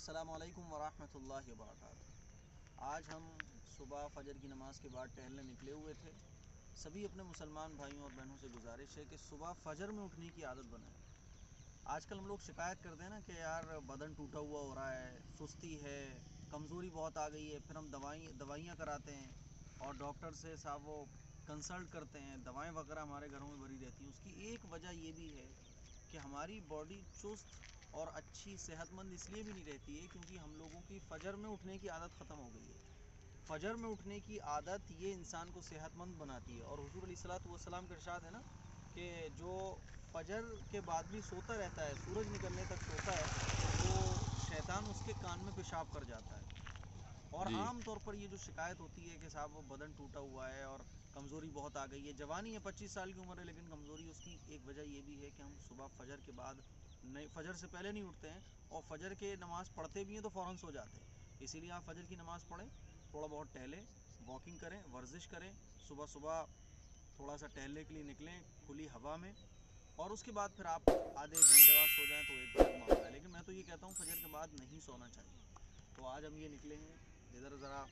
अस्सलामुअलैकुम वरहमतुल्लाहि वबरकातुहू। आज हम सुबह फ़जर की नमाज़ के बाद टहलने निकले हुए थे। सभी अपने मुसलमान भाइयों और बहनों से गुजारिश है कि सुबह फ़जर में उठने की आदत बनाएं। आजकल हम लोग शिकायत करते हैं ना कि यार बदन टूटा हुआ हो रहा है, सुस्ती है, कमज़ोरी बहुत आ गई है। फिर हम दवाइयाँ कराते हैं और डॉक्टर से साहब वो कंसल्ट करते हैं, दवाएं वगैरह हमारे घरों में भरी रहती हैं। उसकी एक वजह ये भी है कि हमारी बॉडी चुस्त और अच्छी सेहतमंद इसलिए भी नहीं रहती है क्योंकि हम लोगों की फ़जर में उठने की आदत ख़त्म हो गई है। फ़जर में उठने की आदत ये इंसान को सेहतमंद बनाती है। और हुज़ूर अलैहिस्सलातु वस्सलाम का इरशाद है ना कि जो फ़जर के बाद भी सोता रहता है, सूरज निकलने तक सोता है, तो शैतान उसके कान में पेशाब कर जाता है। और जी। आम तौर पर ये जो शिकायत होती है कि साहब वो बदन टूटा हुआ है और कमज़ोरी बहुत आ गई है, जवानी है, 25 साल की उम्र है, लेकिन कमज़ोरी, उसकी एक वजह ये भी है कि हम सुबह फ़जर के बाद नहीं, फ़जर से पहले नहीं उठते हैं और फ़जर के नमाज़ पढ़ते भी हैं तो फ़ौरन सो जाते हैं। इसीलिए आप फ़जर की नमाज़ पढ़ें, थोड़ा बहुत टहलें, वॉकिंग करें, वर्जिश करें, सुबह सुबह थोड़ा सा टहलने के लिए निकलें खुली हवा में, और उसके बाद फिर आप आधे एक घंटे बाद सो जाएं तो एक अलग मामला है। लेकिन मैं तो ये कहता हूँ फ़जर के बाद नहीं सोना चाहिए। तो आज हम ये निकले हैं, इधर ज़रा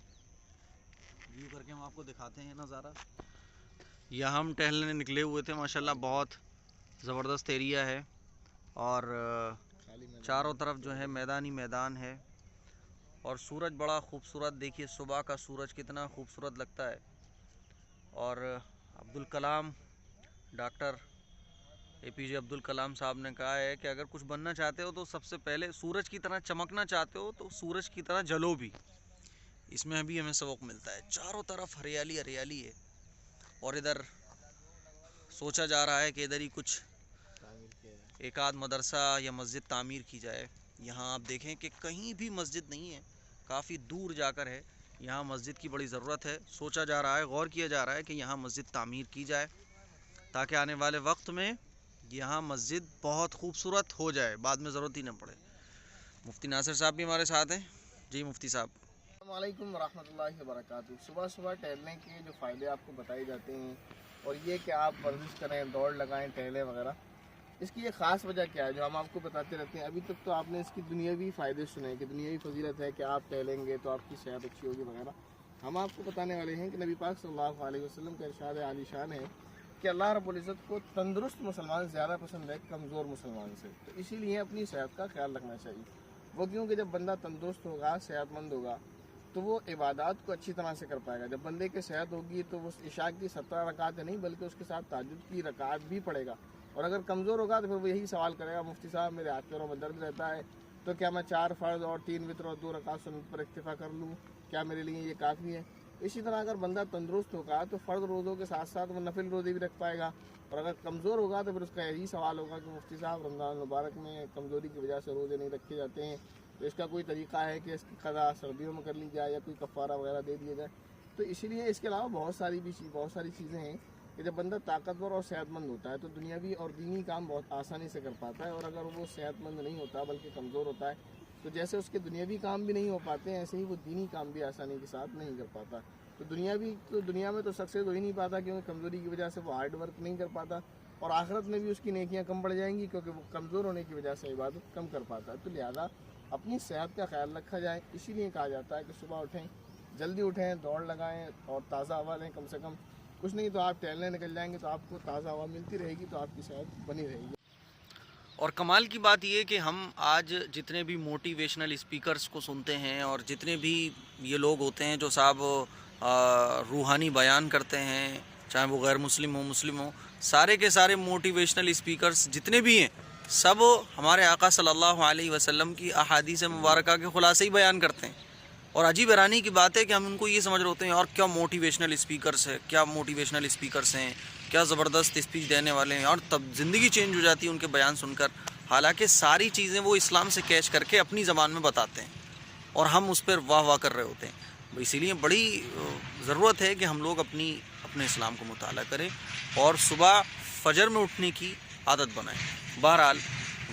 व्यू करके हम आपको दिखाते हैं नज़ारा। यहाँ हम टहलने निकले हुए थे, माशाल्लाह बहुत ज़बरदस्त एरिया है और चारों तरफ जो है मैदान ही मैदान है और सूरज बड़ा खूबसूरत, देखिए सुबह का सूरज कितना खूबसूरत लगता है। और अब्दुल कलाम, डॉक्टर APJ अब्दुल कलाम साहब ने कहा है कि अगर कुछ बनना चाहते हो तो सबसे पहले सूरज की तरह चमकना चाहते हो तो सूरज की तरह जलो भी। इसमें अभी हमें सबक मिलता है। चारों तरफ हरियाली हरियाली है और इधर सोचा जा रहा है कि इधर ही कुछ एक आध मदरसा या मस्जिद तामीर की जाए। यहाँ आप देखें कि कहीं भी मस्जिद नहीं है, काफ़ी दूर जाकर है। यहाँ मस्जिद की बड़ी ज़रूरत है। सोचा जा रहा है, गौर किया जा रहा है कि यहाँ मस्जिद तामीर की जाए ताकि आने वाले वक्त में यहाँ मस्जिद बहुत खूबसूरत हो जाए, बाद में ज़रूरत ही न पड़े। मुफ्ती नासिर साहब भी हमारे साथ हैं। जी मुफ्ती साहब। अस्सलामुअलैकुम वरहमतुल्लाहि वबरकातुहू। सुबह सुबह टहलने के जो फ़ायदे आपको बताए जाते हैं और ये कि आप वर्जिश करें, दौड़ लगाएं, टहलें वगैरह, इसकी एक ख़ास वजह क्या है जो हम आपको बताते रहते हैं। अभी तक तो आपने इसकी दुनियावी फ़ायदे सुने कि दुनियावी फजीलत है कि आप टहलेंगे तो आपकी सेहत अच्छी होगी वगैरह। हम आपको बताने वाले हैं कि नबी पाक सल्लल्लाहु अलैहि वसल्लम का इरशाद आलीशान है कि अल्लाह रब्बुल इज़्ज़त को तंदुरुस्त मुसलमान ज़्यादा पसंद है कमज़ोर मुसलमान से। तो इसीलिए अपनी सेहत का ख्याल रखना चाहिए। वो क्योंकि जब बंदा तंदुरुस्त होगा, सेहतमंद होगा, तो वो इबादत को अच्छी तरह से कर पाएगा। जब बंदे की सेहत होगी तो वो इशा की 17 रकात नहीं बल्कि उसके साथ ताजुद की रकात भी पड़ेगा। और अगर कमज़ोर होगा तो फिर वो यही सवाल करेगा, मुफ्ती साहब मेरे हाथ पैरों में दर्द रहता है, तो क्या मैं 4 फ़र्ज़ और 3 वितर और 2 रकात सुन्नत पर इक्तिफ़ा कर लूँ, क्या मेरे लिए ये काफ़ी है? इसी तरह अगर बंदा तंदुरुस्त होगा तो फ़र्ज़ रोज़ों के साथ साथ वो नफिल रोज़े भी रख पाएगा। और अगर कमज़ोर होगा तो फिर उसका यही सवाल होगा कि मुफ्ती साहब रमज़ान मुबारक में कमज़ोरी की वजह से रोज़े नहीं रखे जाते हैं, तो इसका कोई तरीक़ा है कि इसकी क़ज़ा सर्दियों में कर ली जाए या कोई कफ़ारा वगैरह दे दिया जाए? तो इसीलिए इसके अलावा बहुत सारी चीज़ें हैं कि जब बंदा ताकतवर और सेहतमंद होता है तो दुनियावी और दीनी काम बहुत आसानी से कर पाता है। और अगर वो सेहतमंद नहीं होता बल्कि कमज़ोर होता है तो जैसे उसके दुनियावी काम भी नहीं हो पाते हैं, ऐसे ही वो दीनी काम भी आसानी के साथ नहीं कर पाता। तो दुनिया में तो सक्सेस हो ही नहीं पाता क्योंकि कमज़ोरी की वजह से वो हार्ड वर्क नहीं कर पाता, और आखिरत में भी उसकी नेकियां कम बढ़ जाएंगी क्योंकि वो कमज़ोर होने की वजह से इबादत कम कर पाता है। तो लिहाजा अपनी सेहत का ख्याल रखा जाए। इसीलिए कहा जाता है कि सुबह उठें, जल्दी उठें, दौड़ लगाएं और ताज़ा हवा लें। कम से कम कुछ नहीं तो आप टहलने निकल जाएंगे तो आपको ताज़ा हवा मिलती रहेगी, तो आपकी सेहत बनी रहेगी। और कमाल की बात यह कि हम आज जितने भी मोटिवेशनल स्पीकर्स को सुनते हैं और जितने भी ये लोग होते हैं जो साहब रूहानी बयान करते हैं, चाहे वो गैर मुस्लिम हो मुस्लिम हो, सारे के सारे मोटिवेशनल स्पीकर्स जितने भी हैं सब हमारे आका सल्लल्लाहु अलैहि वसल्लम की अहादीस मुबारका के खुलासे ही बयान करते हैं। और अजीब हैरानी की बात है कि हम उनको ये समझ रहे होते हैं और क्या मोटिवेशनल स्पीकर्स है, क्या मोटिवेशनल स्पीकर्स हैं, क्या ज़बरदस्त स्पीच देने वाले हैं, और तब ज़िंदगी चेंज हो जाती है उनके बयान सुनकर। हालांकि सारी चीज़ें वो इस्लाम से कैच करके अपनी ज़बान में बताते हैं और हम उस पर वाह वाह कर रहे होते हैं। इसीलिए बड़ी ज़रूरत है कि हम लोग अपने इस्लाम को मुताला करें और सुबह फ़जर में उठने की आदत बनाएं। बहरहाल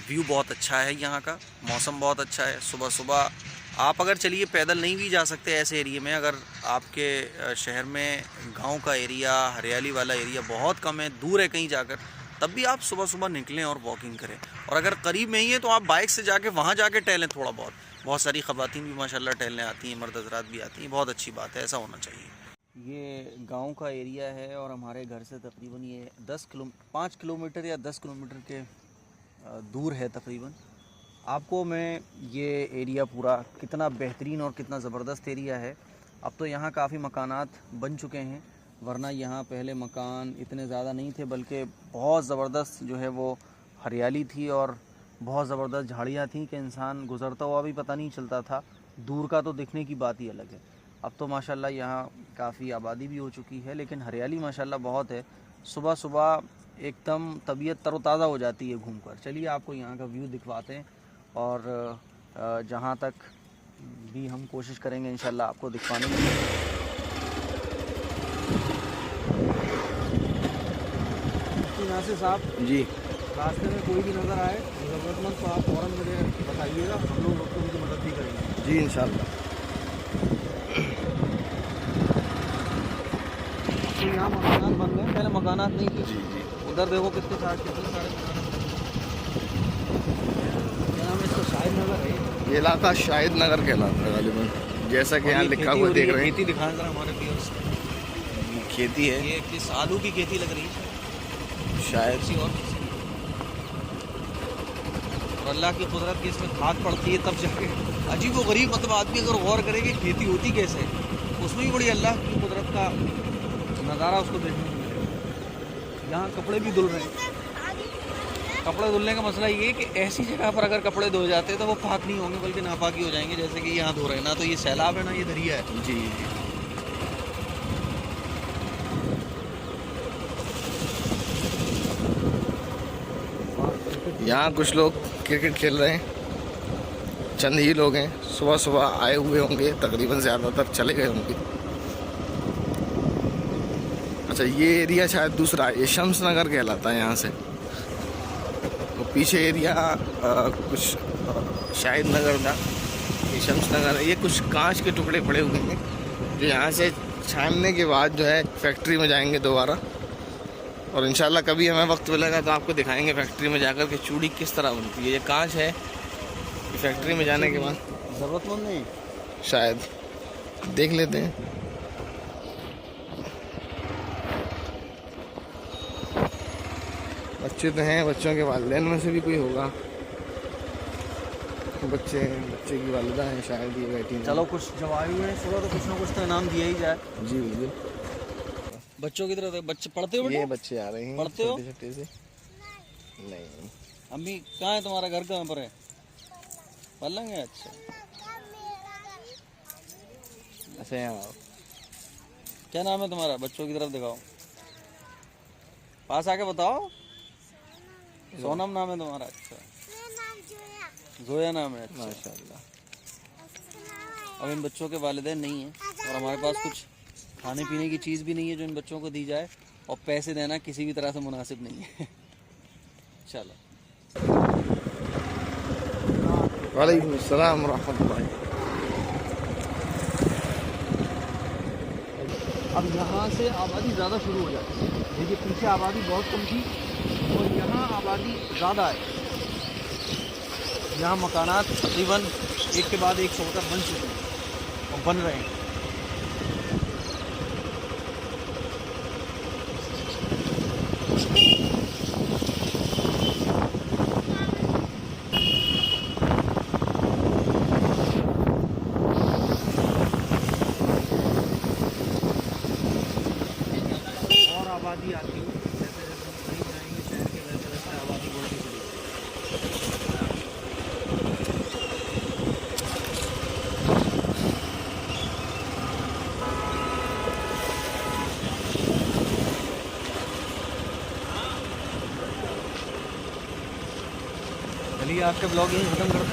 व्यू बहुत अच्छा है, यहाँ का मौसम बहुत अच्छा है। सुबह सुबह आप अगर चलिए पैदल नहीं भी जा सकते ऐसे एरिया में, अगर आपके शहर में गांव का एरिया, हरियाली वाला एरिया बहुत कम है, दूर है कहीं जाकर, तब भी आप सुबह सुबह निकलें और वॉकिंग करें। और अगर करीब में ही है तो आप बाइक से जाके वहाँ जाके टहलें थोड़ा बहुत। बहुत सारी ख़वातीन भी माशाल्लाह टहलने आती हैं, मर्द हज़रात भी आती हैं, बहुत अच्छी बात है, ऐसा होना चाहिए। ये गांव का एरिया है और हमारे घर से तकरीबन ये 5 किलोमीटर या 10 किलोमीटर के दूर है तकरीबन। आपको मैं ये एरिया पूरा कितना बेहतरीन और कितना ज़बरदस्त एरिया है। अब तो यहाँ काफ़ी मकानात बन चुके हैं, वरना यहाँ पहले मकान इतने ज़्यादा नहीं थे, बल्कि बहुत ज़बरदस्त जो है वो हरियाली थी और बहुत ज़बरदस्त झाड़ियाँ थी कि इंसान गुज़रता हुआ भी पता नहीं चलता था। दूर का तो दिखने की बात ही अलग है। अब तो माशाल्लाह यहाँ काफ़ी आबादी भी हो चुकी है, लेकिन हरियाली माशाल्लाह बहुत है। सुबह सुबह एकदम तबीयत तरोताज़ा हो जाती है घूमकर। चलिए आपको यहाँ का व्यू दिखवाते हैं और जहाँ तक भी हम कोशिश करेंगे इंशाल्लाह आपको दिखवाने की। नासिर साहब जी, रास्ते में कोई भी नज़र आए ज़रूरतमंद तो आप फ़ौरन मुझे बताइएगा, हम लोग उसको उनकी मदद भी करेंगे। जी इंशाल्लाह। तो यहाँ मकानात बन गए, पहले मकानात नहीं थे। जी जी, उधर देखो कितने सारे मकानात। क्या नाम है इसका? शाहिद नगर है ये इलाका शाहिद नगर कहलाता है गालिबन, जैसा कि यहाँ लिखा हुआ देख रहे हैं। खेती दिखाएं जरा हमारे व्यूअर्स। खेती है ये किस आलू की खेती लग रही है शायद। किसी और किसी और अल्लाह की कुदरत की इसमें खाद पड़ती है तब जाके अजीब व गरीब, मतलब आदमी अगर गौर करे कि खेती होती कैसे, उसमें भी बड़ी अल्लाह की कुदरत का नज़ारा उसको देखने को मिलेगा। यहाँ कपड़े भी धुल रहे हैं। कपड़े धुलने का मसला ये है कि ऐसी जगह पर अगर कपड़े धो जाते हैं तो वो पाक नहीं होंगे बल्कि नापाकी हो जाएंगे, जैसे कि यहाँ धो रहे हैं ना। तो ये सैलाब है ना, ये दरिया है। जी जी, यहाँ कुछ लोग क्रिकेट खेल रहे हैं, चंद ही लोग हैं। सुबह सुबह आए हुए होंगे, तकरीबन ज़्यादातर चले गए होंगे। अच्छा, ये एरिया शायद दूसरा, ये शम्स नगर कहलाता है यहाँ से। वो पीछे एरिया कुछ शाहिद नगर था, ये शम्स नगर है। ये कुछ कांच के टुकड़े पड़े हुए हैं जो यहाँ से छानने के बाद जो है फैक्ट्री में जाएंगे दोबारा। और इंशाल्लाह कभी हमें वक्त मिलेगा तो आपको दिखाएंगे फैक्ट्री में जाकर के चूड़ी किस तरह बनती है। ये कांच है, ये फैक्ट्री में जाने के बाद ज़रूरतमंद नहीं शायद देख लेते हैं। बच्चे तो हैं, बच्चों के वालिदैन में से भी कोई होगा। बच्चे की वालिदा है शायद, ये बैठी हैं। चलो कुछ जब आए हुए हैं सुबह तो कुछ ना कुछ तो इनाम दिया ही जाए। जी बिल्कुल। बच्चों की तरह बच्चे पढ़ते हो? ये बच्चे आ रहे हैं पढ़ते हो? छोटे से। नहीं, अम्मी कहाँ है तुम्हारा घर? कहाँ पर है? पलंग है। अच्छा अच्छा, यहाँ क्या नाम है तुम्हारा? बच्चों की तरफ दिखाओ, पास आके बताओ। सोनम नाम है तुम्हारा? अच्छा, जोया नाम है। अच्छा, माशाल्लाह। अब इन बच्चों के वालिदैन नहीं हैं और हमारे पास कुछ खाने पीने की चीज़ भी नहीं है जो इन बच्चों को दी जाए, और पैसे देना किसी भी तरह से मुनासिब नहीं है। चलो, वालेकुम अस्सलाम रहमतुल्लाह। अब यहाँ से आबादी ज़्यादा शुरू हो जाती है। देखिए पीछे आबादी बहुत कम थी और यहाँ आबादी ज़्यादा है। यहाँ मकानात तकरीबन एक के बाद एक होकर बन चुके हैं और बन रहे हैं। और आबादी आती है, जैसे जैसे हम कहीं जाएंगे शहर के, वैसे वैसे आबादी बढ़ती चली। चलिए आपके ब्लॉग यहीं ख़त्म करते हैं।